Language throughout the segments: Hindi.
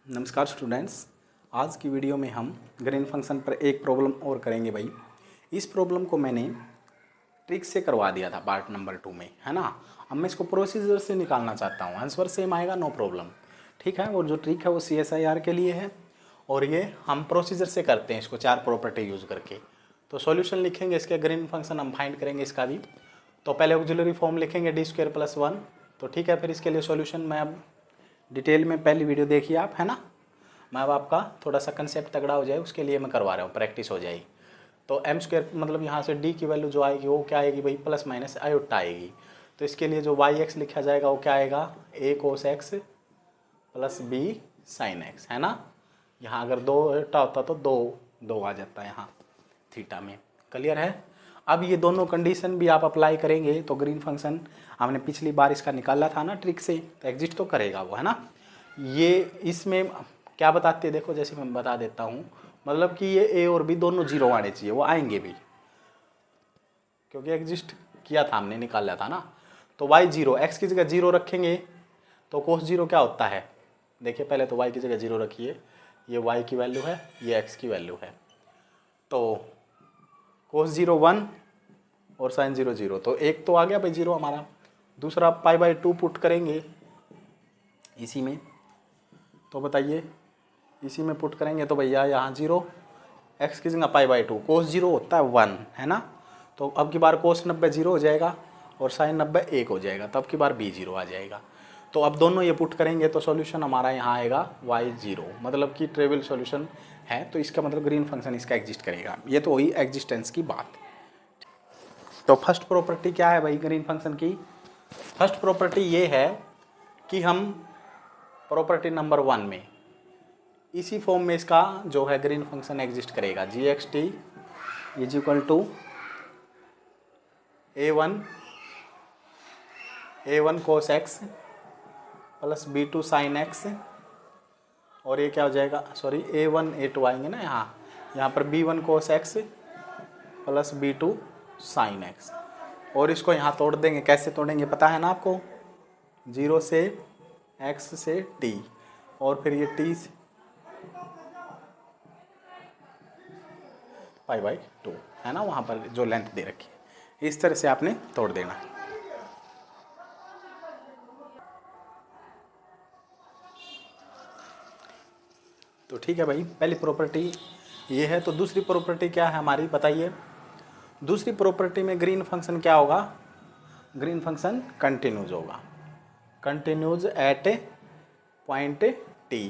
नमस्कार स्टूडेंट्स, आज की वीडियो में हम ग्रीन फंक्शन पर एक प्रॉब्लम और करेंगे भाई। इस प्रॉब्लम को मैंने ट्रिक से करवा दिया था पार्ट नंबर 2 में, है ना। अब मैं इसको प्रोसीजर से निकालना चाहता हूँ। आंसर सेम आएगा, नो प्रॉब्लम, ठीक है। और जो ट्रिक है वो CSIR के लिए है और ये हम प्रोसीजर से करते हैं इसको 4 प्रॉपर्टी यूज़ करके। तो सॉल्यूशन लिखेंगे इसके, ग्रीन फंक्शन हम फाइंड करेंगे इसका भी। तो पहले ऑक्सिलरी फॉर्म लिखेंगे d² + 1। तो ठीक है, फिर इसके लिए सॉल्यूशन मैं अब डिटेल में पहली वीडियो देखिए आप, है ना। मैं अब आपका थोड़ा सा कंसेप्ट तगड़ा हो जाए उसके लिए मैं करवा रहा हूँ, प्रैक्टिस हो जाएगी। तो m² मतलब यहाँ से d की वैल्यू जो आएगी वो क्या आएगी भाई, प्लस माइनस आयोटा आएगी। तो इसके लिए जो yx लिखा जाएगा वो क्या आएगा, a cos x + b sin x, है ना। यहाँ अगर 2 होता तो 2 आ जाता है यहाँ थीटा में। क्लियर है। अब ये दोनों कंडीशन भी आप अप्लाई करेंगे तो ग्रीन फंक्शन हमने पिछली बार इसका निकाला था ना ट्रिक से, तो एग्जिस्ट तो करेगा वो, है ना। ये इसमें क्या बताते हैं देखो, जैसे मैं बता देता हूँ, मतलब कि ये a और b दोनों 0 आने चाहिए, वो आएंगे भी क्योंकि एग्जिस्ट किया था हमने, निकाला था ना। तो y 0, x की जगह 0 रखेंगे तो cos 0 क्या होता है, देखिए पहले तो y की जगह 0 रखिए, ये y की वैल्यू है, ये x की वैल्यू है। तो cos 0 1 और sin 0 0, तो एक तो आ गया भाई 0 हमारा। दूसरा π/2 पुट करेंगे इसी में, तो बताइए इसी में पुट करेंगे तो भैया यहाँ 0, x की जगह π/2, cos 0 होता है 1, है ना। तो अब की बार cos 90 0 हो जाएगा और sin 90 1 हो जाएगा, तो अब की बार b 0 आ जाएगा। तो अब दोनों ये पुट करेंगे तो सॉल्यूशन हमारा यहाँ आएगा y 0, मतलब कि ट्रिवियल सॉल्यूशन है। तो इसका मतलब ग्रीन फंक्शन इसका एग्जिस्ट करेगा। ये तो हुई एग्जिस्टेंस की बात। तो फर्स्ट प्रॉपर्टी क्या है भाई ग्रीन फंक्शन की? फर्स्ट प्रॉपर्टी ये है कि हम प्रॉपर्टी नंबर 1 में इसी फॉर्म में इसका जो है ग्रीन फंक्शन एग्जिस्ट करेगा। gxt = a1 cos x + b2 sin x, और ये क्या हो जाएगा, सॉरी a1 a2 आएंगे ना, यहाँ पर b1 cos x + b2 sin x, और इसको यहाँ तोड़ देंगे। कैसे तोड़ेंगे पता है ना आपको, 0 से x से t, और फिर ये t π/2, है ना, वहाँ पर जो लेंथ दे रखी है, इस तरह से आपने तोड़ देना। तो ठीक है भाई, पहली प्रॉपर्टी ये है। तो दूसरी प्रॉपर्टी क्या है हमारी, बताइए। दूसरी प्रॉपर्टी में ग्रीन फंक्शन क्या होगा, ग्रीन फंक्शन कंटिन्यूज होगा, कंटिन्यूज एट पॉइंट t,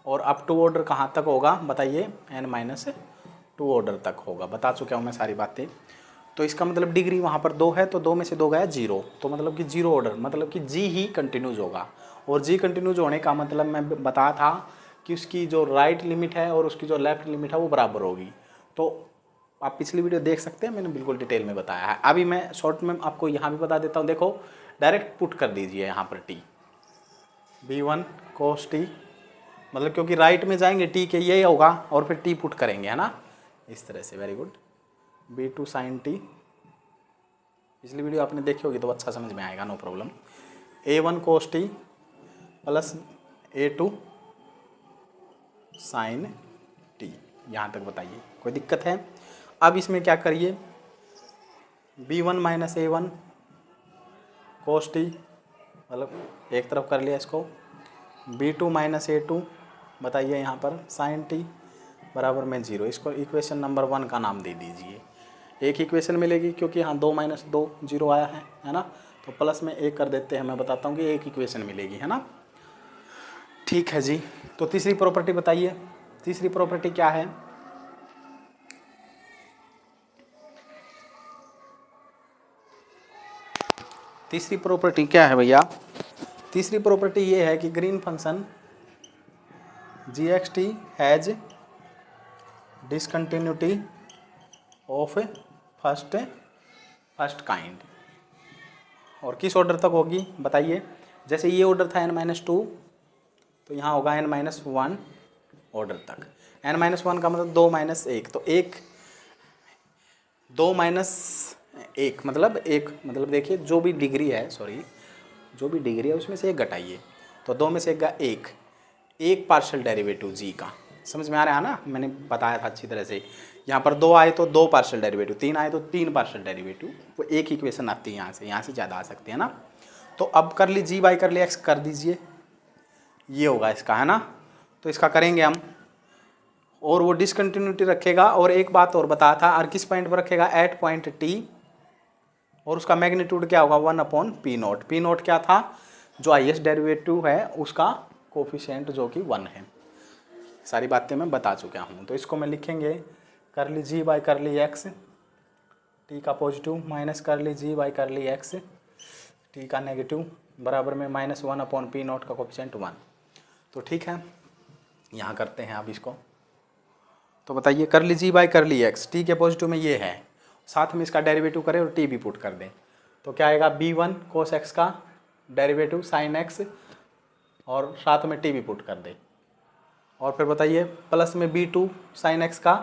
और अप टू ऑर्डर कहाँ तक होगा बताइए, n-2 ऑर्डर तक होगा। बता चुका हूँ मैं सारी बातें। तो इसका मतलब डिग्री वहाँ पर 2 है तो 2 में से 2 गया 0, तो मतलब कि 0 ऑर्डर, मतलब कि g ही कंटिन्यूज होगा। और g कंटिन्यूज होने का मतलब मैं बताया था कि उसकी जो राइट लिमिट है और उसकी जो लेफ्ट लिमिट है वो बराबर होगी। तो आप पिछली वीडियो देख सकते हैं, मैंने बिल्कुल डिटेल में बताया है। अभी मैं शॉर्ट में आपको यहाँ भी बता देता हूँ। देखो डायरेक्ट पुट कर दीजिए यहाँ पर t, b1 cos t, मतलब क्योंकि राइट में जाएंगे t के ये होगा और फिर t पुट करेंगे, है ना, इस तरह से। Very good. b2 sin t, पिछली वीडियो आपने देखी होगी तो अच्छा समझ में आएगा, no problem. a1 cos t + a2 sin t, यहाँ तक बताइए कोई दिक्कत है? अब इसमें क्या करिए, b1 - a1 cos t, मतलब एक तरफ कर लिया इसको, b2 - a2 बताइए यहाँ पर sin t बराबर में 0। इसको इक्वेशन नंबर 1 का नाम दे दीजिए। एक इक्वेशन मिलेगी क्योंकि यहाँ 2 - 2 0 आया है ना, तो प्लस में 1 कर देते हैं। मैं बताता हूँ कि एक इक्वेशन मिलेगी, है ना। ठीक है जी। तो तीसरी प्रॉपर्टी बताइए, तीसरी प्रॉपर्टी क्या है? तीसरी प्रॉपर्टी क्या है भैया? तीसरी प्रॉपर्टी ये है कि green function gxt has discontinuity of first kind. और किस ऑर्डर तक होगी बताइए? जैसे ये ऑर्डर था n-2, तो यहाँ होगा n-1 ऑर्डर तक। n-1 का मतलब 2 - 1, तो 2 - 1 मतलब 1, मतलब देखिए जो भी डिग्री है, सॉरी जो भी डिग्री है उसमें से 1 घटाइए, तो 2 में से 1 गया 1, एक पार्शियल डेरिवेटिव जी का, समझ में आ रहा है ना, मैंने बताया था अच्छी तरह से। यहाँ पर 2 आए तो 2 पार्शियल डेरिवेटिव, 3 आए तो 3 पार्शियल डेरिवेटिव, वो एक इक्वेशन आती है यहाँ से ज़्यादा आ सकती है ना। तो अब कर ली जी बाई कर ली एक्स कर दीजिए, ये होगा इसका, है ना। तो इसका करेंगे हम, और वो डिसकंटिन्यूटी रखेगा। और एक बात और बताया था, और किस पॉइंट पर रखेगा, एट पॉइंट टी, और उसका मैग्नीट्यूड क्या होगा 1/p0। p0 क्या था, जो हाईएस्ट डेरिवेटिव है उसका कोफिशिएंट जो कि 1 है। सारी बातें मैं बता चुका हूँ। तो इसको मैं लिखेंगे कर ली जी बाई कर ली एक्स, टी का पॉजिटिव माइनस कर ली जी बाई कर ली एक्स, टी का नेगेटिव, बराबर में -1/p0 का कोफिशिएंट 1। तो ठीक है, यहाँ करते हैं आप इसको। तो बताइए कर ली जी बाई कर ली एक्स, टी के पॉजिटिव में ये है, साथ में इसका डेरिवेटिव करें और टी भी पुट कर दें। तो क्या आएगा b1 cos x का डेरिवेटिव sin x, और साथ में टी भी पुट कर दे। और फिर बताइए प्लस में b2 sin x का,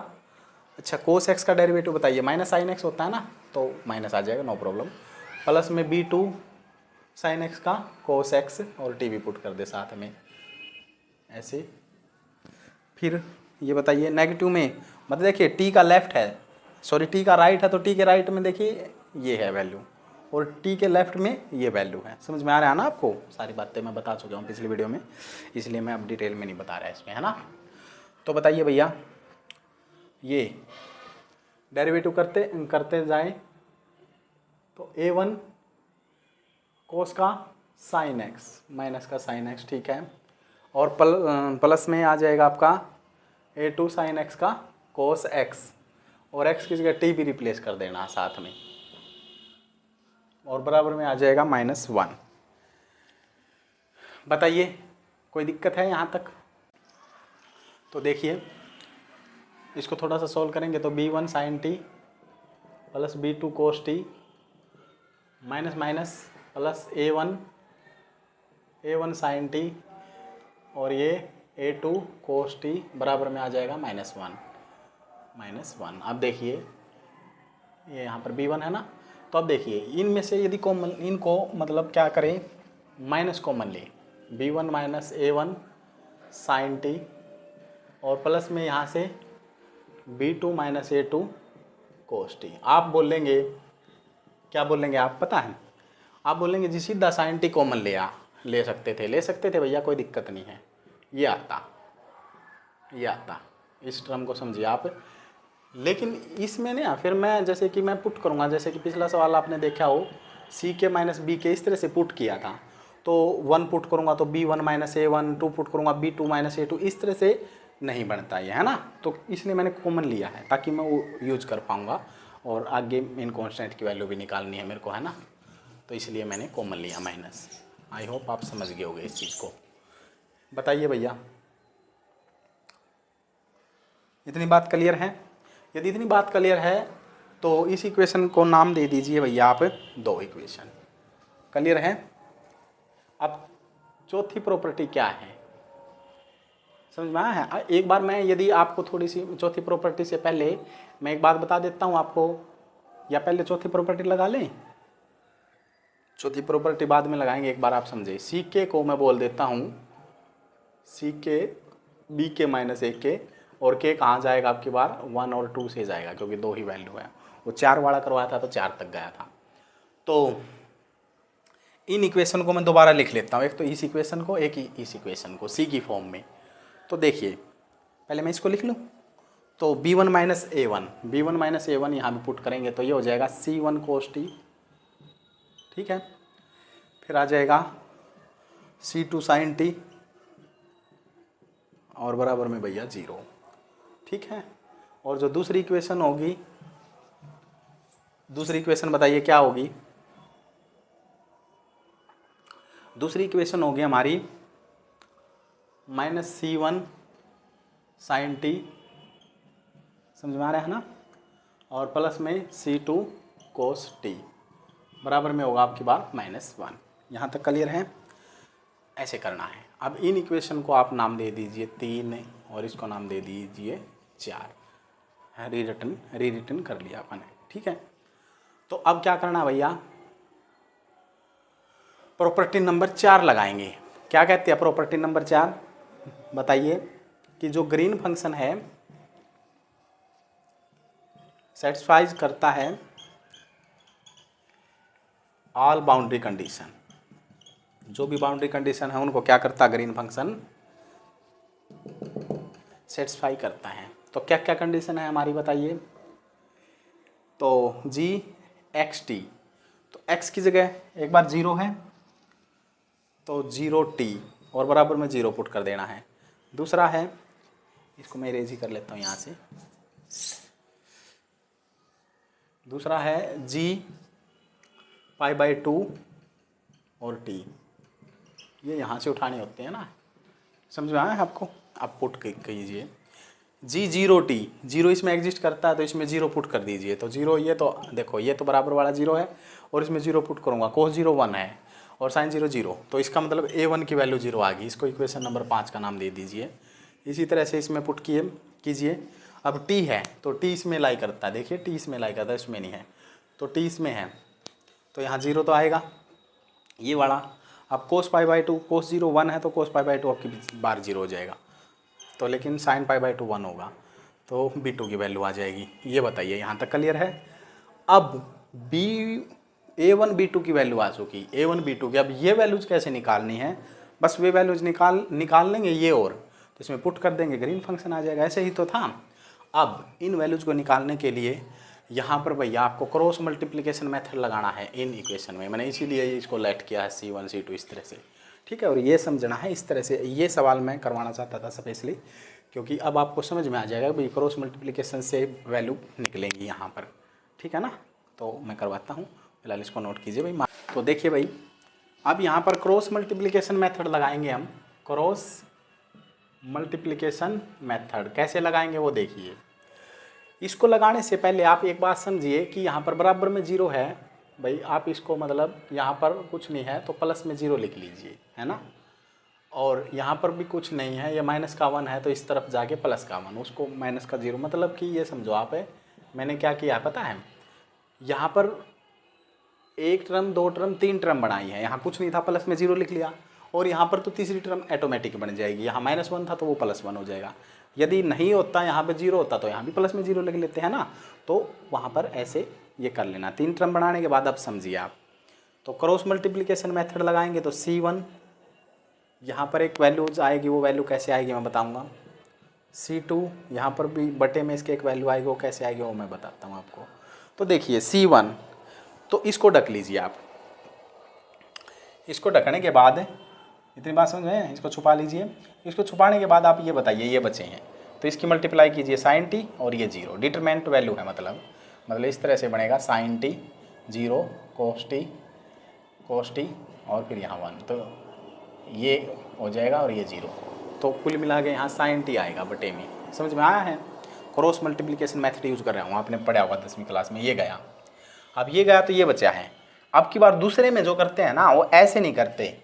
अच्छा cos x का डेरिवेटिव बताइए, माइनस sin x होता है ना, तो माइनस आ जाएगा, नो प्रॉब्लम। प्लस में b2 sin x का cos x, और टी भी पुट कर दे साथ में, ऐसे। फिर ये बताइए नेगेटिव में, मतलब देखिए टी का लेफ्ट है, सॉरी टी का राइट है, तो टी के राइट में देखिए ये है वैल्यू, और टी के लेफ्ट में ये वैल्यू है। समझ में आ रहा है ना आपको, सारी बातें मैं बता चुका हूँ पिछली वीडियो में, इसलिए मैं अब डिटेल में नहीं बता रहा इसमें, है ना। तो बताइए भैया, ये डेरिवेटिव करते करते जाएं, तो a1 कोस का साइन एक्स माइनस का साइन एक्स, ठीक है। और प्लस में आ जाएगा आपका a2 साइन एक्स का कोस एक्स, और x की जगह t भी रिप्लेस कर देना साथ में, और बराबर में आ जाएगा -1। बताइए कोई दिक्कत है यहाँ तक। तो देखिए इसको थोड़ा सा सॉल्व करेंगे, तो b1 sine T plus b2 cos T minus minus plus a1 sine T, और ये a2 कोस टी बराबर में आ जाएगा -1। अब देखिए ये यहाँ पर b1 है ना, तो अब देखिए इनमें से यदि कॉमन, इनको मतलब क्या करें, माइनस कॉमन ले, b1 minus a1 sine T, और प्लस में यहाँ से b2 minus a2 cos t. आप बोलेंगे, क्या बोलेंगे आप पता है, आप बोलेंगे जी सीधा साइन टी कॉमन ले सकते थे भैया, कोई दिक्कत नहीं है, ये आता इस टर्म को समझिए आप। लेकिन इसमें ना फिर मैं जैसे कि मैं पुट करूँगा, जैसे कि पिछला सवाल आपने देखा हो सी के माइनस बी के, इस तरह से पुट किया था। तो 1 पुट करूँगा तो b1 माइनस a1, 2 पुट करूँगा b2 माइनस a2, इस तरह से नहीं बनता ये, है ना। तो इसलिए मैंने कॉमन लिया है ताकि मैं वो यूज कर पाऊँगा, और आगे इन कॉन्स्टेंट की वैल्यू भी निकालनी है मेरे को, है ना। तो इसलिए मैंने कॉमन लिया माइनस। आई होप आप समझ गए होंगे इस चीज़ को। बताइए भैया, इतनी बात क्लियर है। यदि इतनी बात क्लियर है तो इस इक्वेशन को नाम दे दीजिए भैया आप 2 इक्वेशन। क्लियर है। अब चौथी प्रॉपर्टी क्या है, समझ में आया है। एक बार मैं यदि आपको थोड़ी सी चौथी प्रॉपर्टी से पहले मैं एक बात बता देता हूँ आपको, या पहले चौथी प्रॉपर्टी लगा लें, चौथी प्रॉपर्टी बाद में लगाएंगे, एक बार आप समझे। सी के को मैं बोल देता हूँ सी के बी के माइनस ए के, और के कहाँ जाएगा आपकी बार 1 और 2 से जाएगा, क्योंकि 2 ही वैल्यू है। वो 4 वाला करवाया था तो 4 तक गया था। तो इन इक्वेशन को मैं दोबारा लिख लेता हूँ, एक तो इस इक्वेशन को, एक इस इक्वेशन को सी की फॉर्म में। तो देखिए पहले मैं इसको लिख लूँ, तो b1 माइनस a1 यहाँ भी पुट करेंगे तो ये हो जाएगा c1 cos t, ठीक है। फिर आ जाएगा c2 sin t, और बराबर में भैया 0, ठीक है। और जो दूसरी इक्वेशन होगी, दूसरी इक्वेशन बताइए क्या होगी। दूसरी इक्वेशन होगी हमारी -c1 sin t, समझ में आ रहा है ना, और प्लस में c2 cos t बराबर में होगा आपकी बार -1। यहाँ तक क्लियर है। ऐसे करना है। अब इन इक्वेशन को आप नाम दे दीजिए 3, और इसको नाम दे दीजिए 4। रीरिटन कर लिया अपन, ठीक है। तो अब क्या करना भैया, प्रॉपर्टी नंबर 4 लगाएंगे। क्या कहते हैं प्रॉपर्टी नंबर 4, बताइए कि जो ग्रीन फंक्शन है सेटिस्फाइज करता है ऑल बाउंड्री कंडीशन, जो भी बाउंड्री कंडीशन है उनको क्या करता है ग्रीन फंक्शन सेटिस्फाई करता है। तो क्या क्या कंडीशन है हमारी बताइए। तो जी एक्स टी, तो एक्स की जगह एक बार जीरो है तो जीरो टी और बराबर में जीरो पुट कर देना है। दूसरा है, इसको मैं इरेज ही कर लेता हूँ यहाँ से, दूसरा है जी पाई बाई टू और टी, ये यहाँ से उठाने होते हैं ना, समझ में आया है आपको। आप पुट कीजिए जी जीरो टी, जीरो इसमें एग्जिस्ट करता है तो इसमें जीरो पुट कर दीजिए। तो जीरो, ये तो देखो ये तो बराबर वाला जीरो है और इसमें जीरो पुट करूँगा, कोस जीरो 1 है और साइन जीरो 0, तो इसका मतलब a1 की वैल्यू 0 आ गई। इसको इक्वेशन नंबर 5 का नाम दे दीजिए। इसी तरह से इसमें पुट कीजिए। अब t है तो t इसमें लाई करता है, देखिए t इसमें लाई करता है, इसमें नहीं है, तो t इसमें है तो यहाँ 0 तो आएगा ये वाला। अब cos pi by two, cos zero 1 है तो कोस पाई बाई टू आपकी बार 0 हो जाएगा, तो लेकिन साइन पाई बाई टू 1 होगा तो b2 की वैल्यू आ जाएगी। ये बताइए यहाँ तक क्लियर है। अब a1 b2 की वैल्यू आ चुकी, a1 b2 की। अब ये वैल्यूज कैसे निकालनी है, बस वे वैल्यूज निकाल लेंगे ये, और तो इसमें पुट कर देंगे ग्रीन फंक्शन आ जाएगा। ऐसे ही तो था। अब इन वैल्यूज को निकालने के लिए यहाँ पर भैया आपको क्रॉस मल्टीप्लिकेशन मेथड लगाना है इन इक्वेशन में, मैंने इसीलिए इसको लेट किया है C1 C2 इस तरह से, ठीक है। और ये समझना है इस तरह से, ये सवाल मैं करवाना चाहता था स्पेशली, क्योंकि अब आपको समझ में आ जाएगा भाई क्रॉस मल्टीप्लिकेशन से वैल्यू निकलेंगी यहाँ पर, ठीक है ना। तो मैं करवाता हूँ, फिलहाल इसको नोट कीजिए भाई। तो देखिए भाई, अब यहाँ पर क्रॉस मल्टीप्लिकेशन मेथड लगाएंगे हम। क्रॉस मल्टीप्लिकेशन मेथड कैसे लगाएंगे वो देखिए। इसको लगाने से पहले आप एक बात समझिए कि यहाँ पर बराबर में 0 है भाई, आप इसको मतलब यहाँ पर कुछ नहीं है तो प्लस में 0 लिख लीजिए, है ना। और यहाँ पर भी कुछ नहीं है, ये माइनस का 1 है तो इस तरफ जाके प्लस का 1, उसको माइनस का 0, मतलब कि ये समझो आप है मैंने क्या किया है पता है, यहाँ पर एक टर्म, दो टर्म, तीन टर्म बनाई है, यहाँ कुछ नहीं था प्लस में 0 लिख लिया, और यहाँ पर तो तीसरी टर्म ऑटोमेटिक बन जाएगी। यहाँ -1 था तो वो +1 हो जाएगा। यदि नहीं होता यहाँ पे 0 होता तो यहाँ भी प्लस में 0 लिख लेते हैं ना, तो वहाँ पर ऐसे ये कर लेना। तीन टर्म बनाने के बाद अब समझिए आप, तो क्रॉस मल्टीप्लिकेशन मेथड लगाएंगे तो C1 यहाँ पर एक वैल्यूज आएगी, वो वैल्यू कैसे आएगी मैं बताऊँगा। C2 यहाँ पर भी बटे में इसके एक वैल्यू आएगी, वो कैसे आएगी वो मैं बताता हूँ आपको। तो देखिए C1, तो इसको ढक लीजिए आप। इसको ढकने के बाद इतनी बात समझ में, इसको छुपा लीजिए। इसको छुपाने के बाद आप ये बताइए, ये बचे हैं तो इसकी मल्टीप्लाई कीजिए sin t और ये 0 डिटरमिनेंट वैल्यू है, मतलब इस तरह से बनेगा sin t 0 cos t और फिर यहाँ 1, तो ये हो जाएगा और ये 0, तो कुल मिला के यहाँ sin t आएगा बटे में। समझ में आया है। क्रॉस मल्टीप्लिकेशन मेथड यूज़ कर रहा हूँ, आपने पढ़ा हुआ 10वीं क्लास में। ये गया, अब ये गया तो ये बचा है। अब की बार दूसरे में जो करते हैं ना वो ऐसे नहीं करते।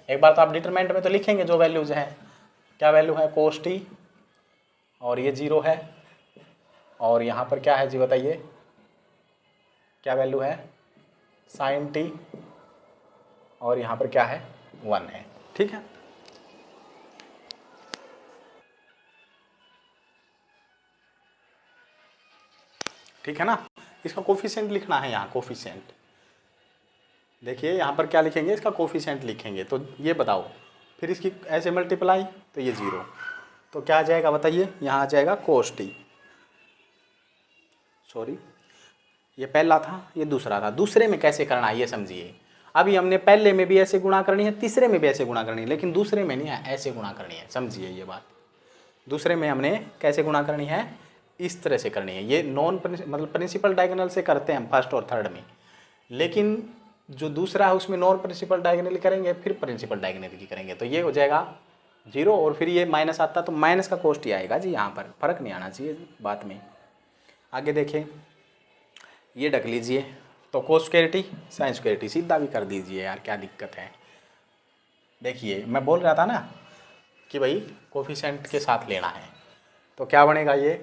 एक बार तो आप डिटरमिनेंट में तो लिखेंगे जो वैल्यूज हैं, क्या वैल्यू है cos t और ये 0 है, और यहाँ पर क्या है जी बताइए, क्या वैल्यू है sin t और यहाँ पर क्या है 1 है, ठीक है। ठीक है ना। इसका कोफिशिएंट लिखना है यहाँ, कोफिशिएंट देखिए यहाँ पर क्या लिखेंगे, इसका कोफिशिएंट लिखेंगे। तो ये बताओ, फिर इसकी ऐसे मल्टीप्लाई तो ये 0, तो क्या आ जाएगा बताइए, यहाँ आ जाएगा cos t, सॉरी ये पहला था ये दूसरा था। दूसरे में कैसे करना है ये समझिए। अभी हमने पहले में भी ऐसे गुणा करनी है, तीसरे में भी ऐसे गुणा करनी है, लेकिन दूसरे में नहीं है, ऐसे गुणा करनी है, समझिए ये बात। दूसरे में हमने कैसे गुणा करनी है, इस तरह से करनी है। ये नॉन मतलब प्रिंसिपल डायगोनल से करते हैं हम फर्स्ट और थर्ड में, लेकिन जो दूसरा है उसमें नॉन प्रिंसिपल डायगोनल करेंगे, फिर प्रिंसिपल डायगोनल की करेंगे, तो ये हो जाएगा 0 और फिर ये माइनस आता तो माइनस का cos t आएगा जी। यहाँ पर फर्क नहीं आना चाहिए बात में। आगे देखें, ये ढक लीजिए तो cos square t sin square t सीधा भी कर दीजिए यार, क्या दिक्कत है। देखिए मैं बोल रहा था ना कि भाई कोफिशिएंट के साथ लेना है, तो क्या बनेगा ये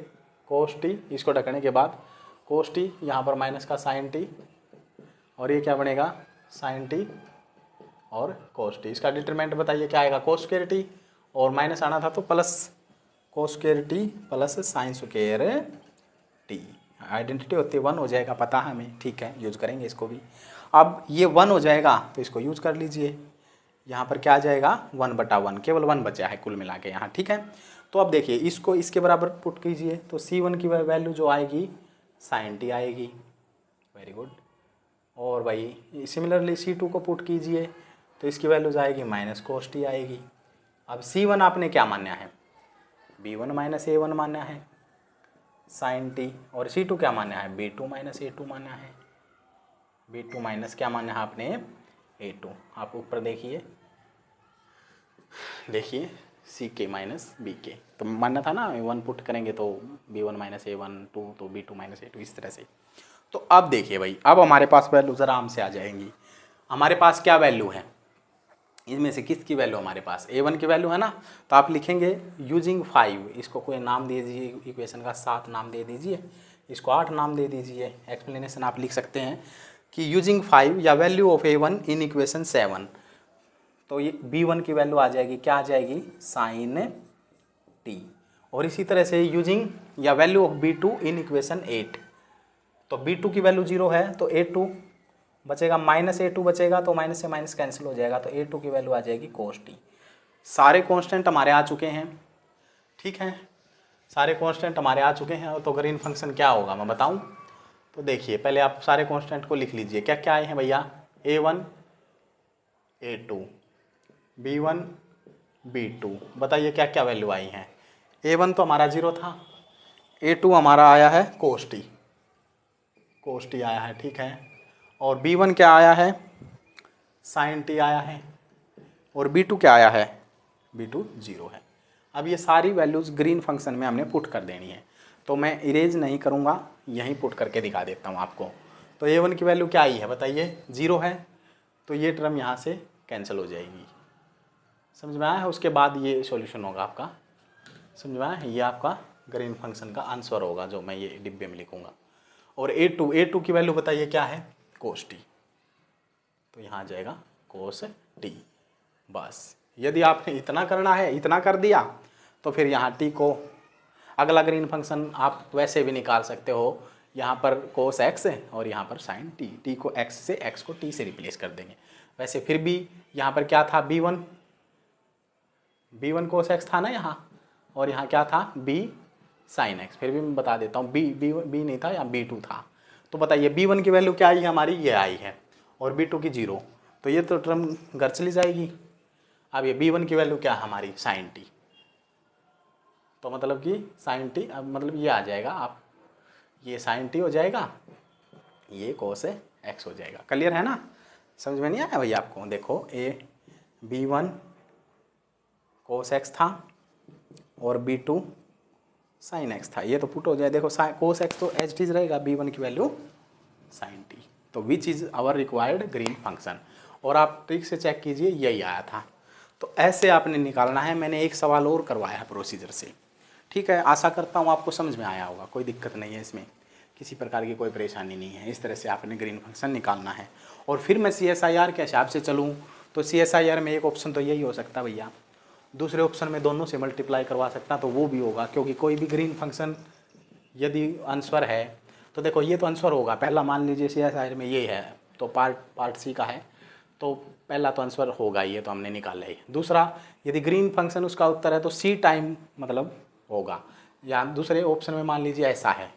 cos t, इसको ढकने के बाद cos t, यहाँ पर माइनस का sin t, और ये क्या बनेगा sin t और cos t। इसका डिटरमिनेंट बताइए क्या आएगा, cos स्क्वायर t और माइनस आना था तो plus cos square T plus sine square T. Identity होती है 1 हो जाएगा, पता है हमें, ठीक है, यूज करेंगे इसको भी। अब ये 1 हो जाएगा तो इसको यूज कर लीजिए। यहाँ पर क्या आ जाएगा 1/1, केवल 1 बचा है कुल मिला के यहाँ, ठीक है। तो अब देखिए इसको इसके बराबर पुट कीजिए, तो C1 की वैल्यू जो आएगी साइन टी आएगी। Very good. और भाई सिमिलरली C2 को पुट कीजिए, तो इसकी वैल्यू जाएगी माइनस कोस टी आएगी। अब C1 आपने क्या मानना है, B1 माइनस A1 मानना है साइन टी, और C2 क्या मानना है, B2 माइनस A2 मानना है। B2 माइनस क्या मानना है आपने, A2। आप ऊपर देखिए CK माइनस BK, तो मानना था ना 1 पुट करेंगे तो B1 माइनस A1 2, तो B2 माइनस A2, इस तरह से। तो अब देखिए भाई, अब हमारे पास वैल्यू ज़रा आराम से आ जाएंगी। हमारे पास क्या वैल्यू है, इनमें से किसकी वैल्यू हमारे पास, A1 की वैल्यू है ना, तो आप लिखेंगे यूजिंग 5, इसको कोई नाम दे दीजिए, इक्वेशन का 7 नाम दे दीजिए, इसको 8 नाम दे दीजिए। एक्सप्लेनेशन आप लिख सकते हैं कि यूजिंग 5 या value of A1 in equation 7, तो ये B1 की वैल्यू आ जाएगी, क्या आ जाएगी, साइन टी। और इसी तरह से यूजिंग या value of B2 in equation 8, तो B2 की वैल्यू 0 है तो A2 बचेगा, माइनस A2 बचेगा, तो माइनस से माइनस कैंसिल हो जाएगा, तो A2 की वैल्यू आ जाएगी कोस टी। सारे कांस्टेंट हमारे आ चुके हैं, ठीक है, सारे कांस्टेंट हमारे आ चुके हैं। तो ग्रीन फंक्शन क्या होगा मैं बताऊं, तो देखिए पहले आप सारे कांस्टेंट को लिख लीजिए। क्या क्या आए हैं भैया, A1 A2 B1 B2, बताइए क्या क्या वैल्यू आई हैं। A1 तो हमारा 0 था, A2 हमारा आया है कोस टी आया है, ठीक है, और B1 क्या आया है, साइन टी आया है, और B2 क्या आया है, B2 0 है। अब ये सारी वैल्यूज़ ग्रीन फंक्शन में हमने पुट कर देनी है, तो मैं इरेज नहीं करूँगा, यहीं पुट करके दिखा देता हूँ आपको। तो A1 की वैल्यू क्या आई है बताइए, 0 है, तो ये टर्म यहाँ से कैंसिल हो जाएगी। समझ में आया है, उसके बाद ये सॉल्यूशन होगा आपका, समझ में आया है, ये आपका ग्रीन फंक्शन का आंसर होगा जो मैं ये डिब्बे में लिखूँगा। और A2 की वैल्यू बताइए क्या है, कोस टी, तो यहाँ आ जाएगा कोस टी। बस यदि आपने इतना करना है, इतना कर दिया, तो फिर यहाँ टी को अगला ग्रीन फंक्शन आप वैसे भी निकाल सकते हो, यहाँ पर कोस एक्स और यहाँ पर साइन टी, टी को एक्स से, एक्स को टी से रिप्लेस कर देंगे। वैसे फिर भी यहाँ पर क्या था, B1 कोस एक्स था ना यहाँ, और यहाँ क्या था B साइन एक्स, फिर भी मैं बता देता हूँ बी नहीं था, यहाँ B2 था। तो बताइए B1 की वैल्यू क्या आई है हमारी, ये आई है, और B2 की 0, तो ये तो टर्म घर चली जाएगी। अब ये B1 की वैल्यू क्या है हमारी, साइन टी, तो मतलब कि साइन टी, अब मतलब ये आ जाएगा, आप ये साइन टी हो जाएगा, ये कोस एक्स हो जाएगा। क्लियर है ना, समझ में नहीं आया भैया आपको, देखो B1 कोस एक्स था और B2 साइन एक्स था, ये तो पुट हो जाए, देखो कोस एक्स तो एच टी रहेगा, B1 की वैल्यू साइन टी, तो which is our required green function. और आप ट्रिक से चेक कीजिए, यही आया था। तो ऐसे आपने निकालना है, मैंने एक सवाल और करवाया है प्रोसीजर से, ठीक है। आशा करता हूँ आपको समझ में आया होगा, कोई दिक्कत नहीं है इसमें, किसी प्रकार की कोई परेशानी नहीं है। इस तरह से आपने ग्रीन फंक्शन निकालना है। और फिर मैं CSIR के हिसाब से चलूँ तो CSIR में एक ऑप्शन तो यही हो सकता है भैया, दूसरे ऑप्शन में दोनों से मल्टीप्लाई करवा सकता, तो वो भी होगा, क्योंकि कोई भी ग्रीन फंक्शन यदि आंसर है, तो देखो ये तो आंसर होगा, पहला मान लीजिए CSIR में ये है, तो पार्ट सी का है, तो पहला तो आंसर होगा, ये तो हमने निकाला ही। दूसरा, यदि ग्रीन फंक्शन उसका उत्तर है तो C टाइम मतलब होगा, या दूसरे ऑप्शन में मान लीजिए ऐसा है,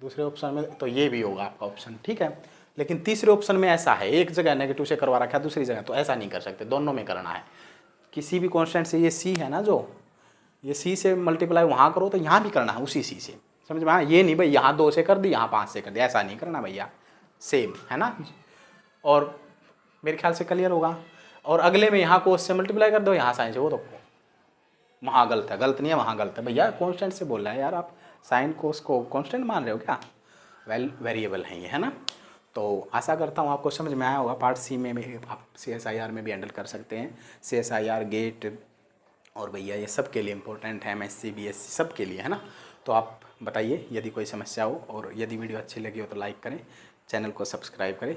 दूसरे ऑप्शन में तो ये भी होगा आपका ऑप्शन, ठीक है। लेकिन तीसरे ऑप्शन में ऐसा है, एक जगह नेगेटिव से करवा रखा है, दूसरी जगह, तो ऐसा नहीं कर सकते, दोनों में करना है। किसी भी कांस्टेंट से, ये C है ना, जो ये C से मल्टीप्लाई वहाँ करो तो यहाँ भी करना है उसी C से, समझ में आया। ये नहीं भाई यहाँ 2 से कर दी, यहाँ 5 से कर दिया, ऐसा नहीं करना भैया, सेम है ना। और मेरे ख्याल से क्लियर होगा। और अगले में यहाँ कोस से मल्टीप्लाई कर दो, यहाँ साइन से, वो तो वहाँ गलत है, गलत नहीं है, वहाँ गलत है भैया, कांस्टेंट से बोल रहा है यार, आप साइन कोस को कांस्टेंट मान रहे हो क्या, वेरिएबल है ये, है ना। तो आशा करता हूँ आपको समझ में आया होगा। पार्ट सी में भी आप CSIR में भी हैंडल कर सकते हैं, CSIR गेट, और भैया ये सब के लिए इम्पोर्टेंट है, MSc BSc सब के लिए, है ना। तो आप बताइए यदि कोई समस्या हो, और यदि वीडियो अच्छी लगी हो तो लाइक करें, चैनल को सब्सक्राइब करें।